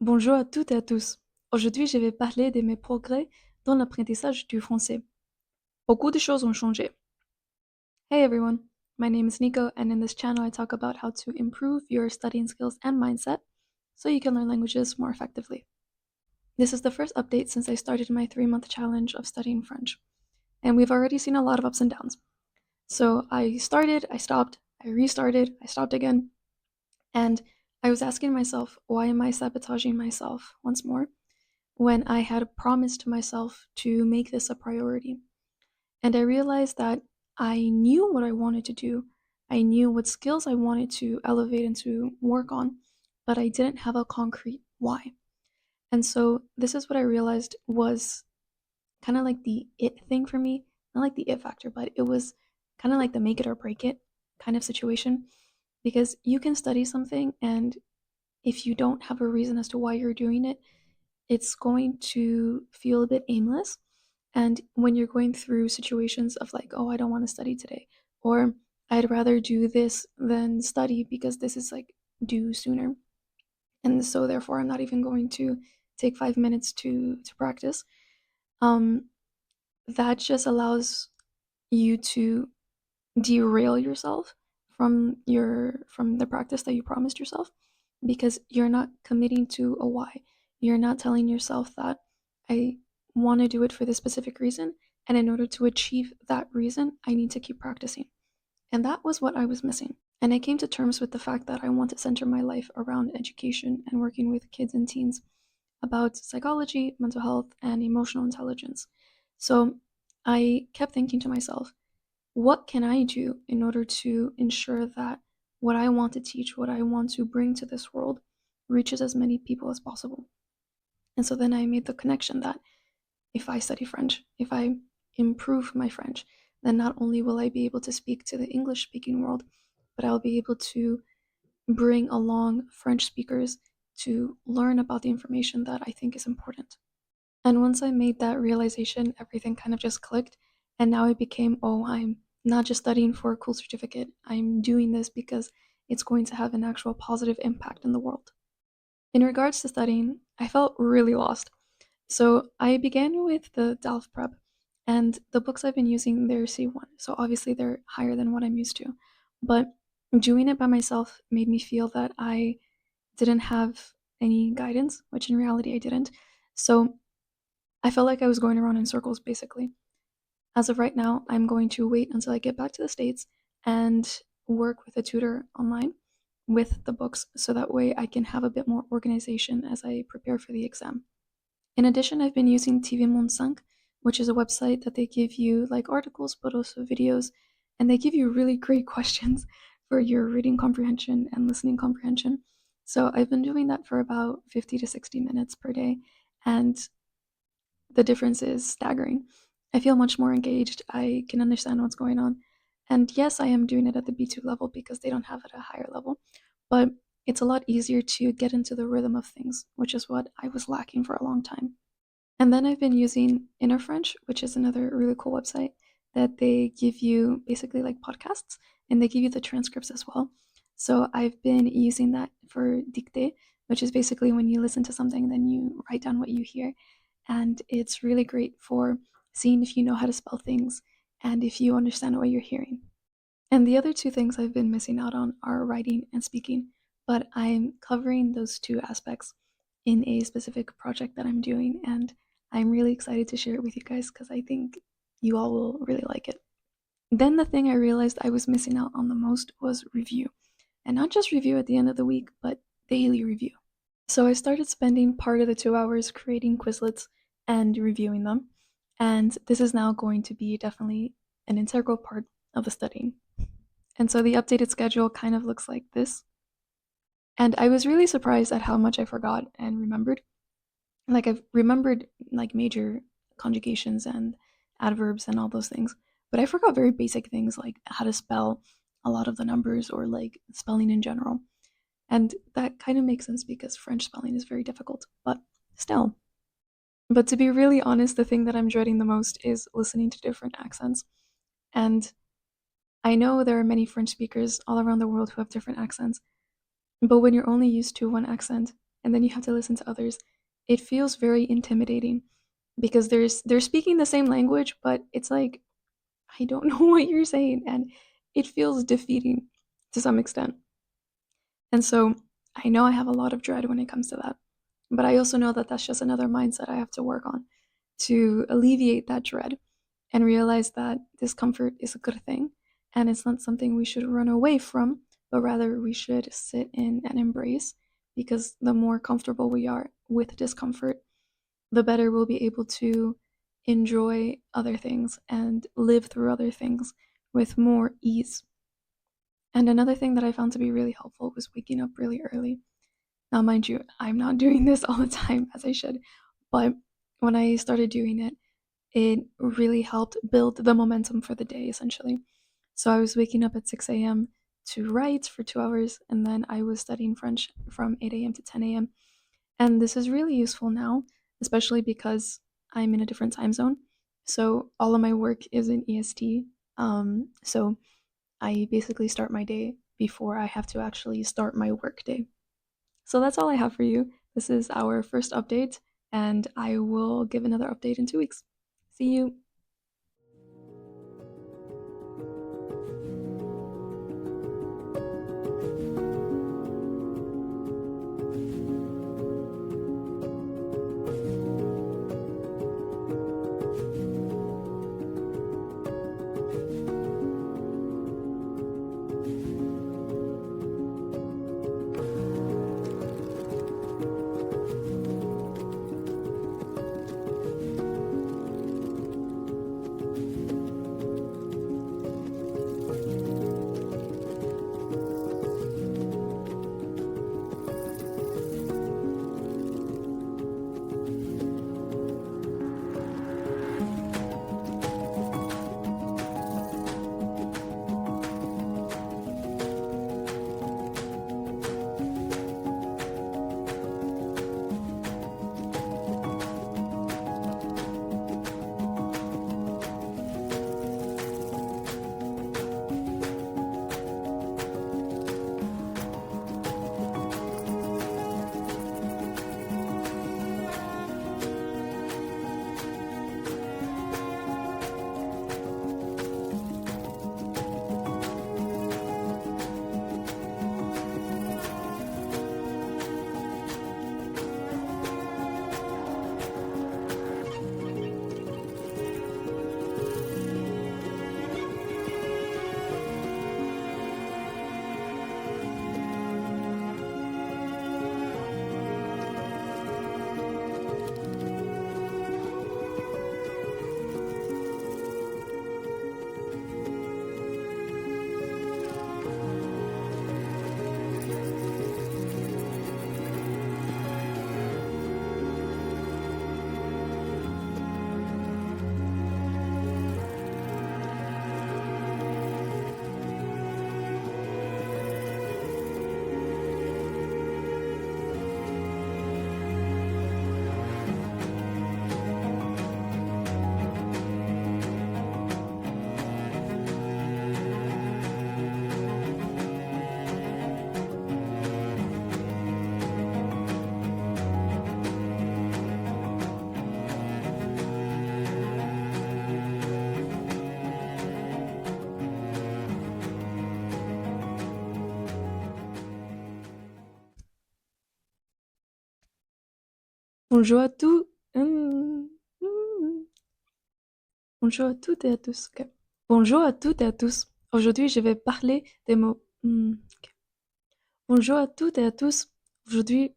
Bonjour à toutes et à tous. Aujourd'hui, je vais parler de mes progrès dans l'apprentissage du français. Beaucoup de choses ont changé. Hey everyone, my name is Nico, and in this channel I talk about how to improve your studying skills and mindset so you can learn languages more effectively. This is the first update since I started my 3-month challenge of studying French, and we've already seen a lot of ups and downs. So I started, I stopped, I restarted, I stopped again, and I was asking myself, why am I sabotaging myself once more when I had promised myself to make this a priority? And I realized that I knew what I wanted to do. I knew what skills I wanted to elevate and to work on, but I didn't have a concrete why. And so this is what I realized was kind of like the it thing for me. Not like the it factor, but it was kind of like the make it or break it kind of situation. Because you can study something, and if you don't have a reason as to why you're doing it, it's going to feel a bit aimless. And when you're going through situations of like, oh, I don't want to study today, or I'd rather do this than study because this is like due sooner, and so therefore I'm not even going to take 5 minutes to practice. Um, that just allows you to derail yourself from the practice that you promised yourself, because you're not committing to a why. You're not telling yourself that I want to do it for this specific reason, and in order to achieve that reason I need to keep practicing. And that was what I was missing. And I came to terms with the fact that I want to center my life around education and working with kids and teens about psychology, mental health, and emotional intelligence. So I kept thinking to myself, what can I do in order to ensure that what I want to teach, what I want to bring to this world, reaches as many people as possible? And so then I made the connection that if I study French, if I improve my French, then not only will I be able to speak to the English speaking world, but I'll be able to bring along French speakers to learn about the information that I think is important. And once I made that realization, everything kind of just clicked. And now it became, oh, I'm not just studying for a cool certificate. I'm doing this because it's going to have an actual positive impact in the world. In regards to studying, I felt really lost. So I began with the DALF prep, and the books I've been using, they're C1. So obviously they're higher than what I'm used to. But doing it by myself made me feel that I didn't have any guidance, which in reality I didn't. So I felt like I was going around in circles, basically. As of right now, I'm going to wait until I get back to the States and work with a tutor online with the books, so that way I can have a bit more organization as I prepare for the exam. In addition, I've been using TV Monde 5, which is a website that they give you like articles but also videos, and they give you really great questions for your reading comprehension and listening comprehension. So I've been doing that for about 50 to 60 minutes per day, and the difference is staggering. I feel much more engaged. I can understand what's going on. And yes, I am doing it at the B2 level because they don't have it at a higher level, but it's a lot easier to get into the rhythm of things, which is what I was lacking for a long time. And then I've been using Inner French, which is another really cool website that they give you basically like podcasts, and they give you the transcripts as well. So I've been using that for dictée, which is basically when you listen to something, then you write down what you hear. And it's really great for seeing if you know how to spell things and if you understand what you're hearing. And the other two things I've been missing out on are writing and speaking, but I'm covering those two aspects in a specific project that I'm doing, and I'm really excited to share it with you guys because I think you all will really like it. Then the thing I realized I was missing out on the most was review. And not just review at the end of the week, but daily review. So I started spending part of the 2 hours creating Quizlets and reviewing them, and this is now going to be definitely an integral part of the studying. And so the updated schedule kind of looks like this. And I was really surprised at how much I forgot and remembered. Like I've remembered like major conjugations and adverbs and all those things, but I forgot very basic things like how to spell a lot of the numbers or like spelling in general. And that kind of makes sense because French spelling is very difficult, but still. But to be really honest, the thing that I'm dreading the most is listening to different accents. And I know there are many French speakers all around the world who have different accents, but when you're only used to one accent and then you have to listen to others, it feels very intimidating because they're speaking the same language, but it's like I don't know what you're saying, and it feels defeating to some extent. And so I know I have a lot of dread when it comes to that, but I also know that that's just another mindset I have to work on to alleviate that dread and realize that discomfort is a good thing and it's not something we should run away from, but rather we should sit in and embrace, because the more comfortable we are with discomfort, the better we'll be able to enjoy other things and live through other things with more ease. And another thing that I found to be really helpful was waking up really early. Now, mind you, I'm not doing this all the time as I should, but when I started doing it, it really helped build the momentum for the day, essentially. So I was waking up at 6 a.m. to write for 2 hours, and then I was studying French from 8 a.m. to 10 a.m. And this is really useful now, especially because I'm in a different time zone. So all of my work is in EST. So I basically start my day before I have to actually start my work day. So that's all I have for you. This is our first update, and I will give another update in 2 weeks. See you. Bonjour à tous. Bonjour à toutes et à tous. Ok. Bonjour à toutes et à tous. Aujourd'hui, je vais parler des mots. Ok. Bonjour à toutes et à tous. Aujourd'hui,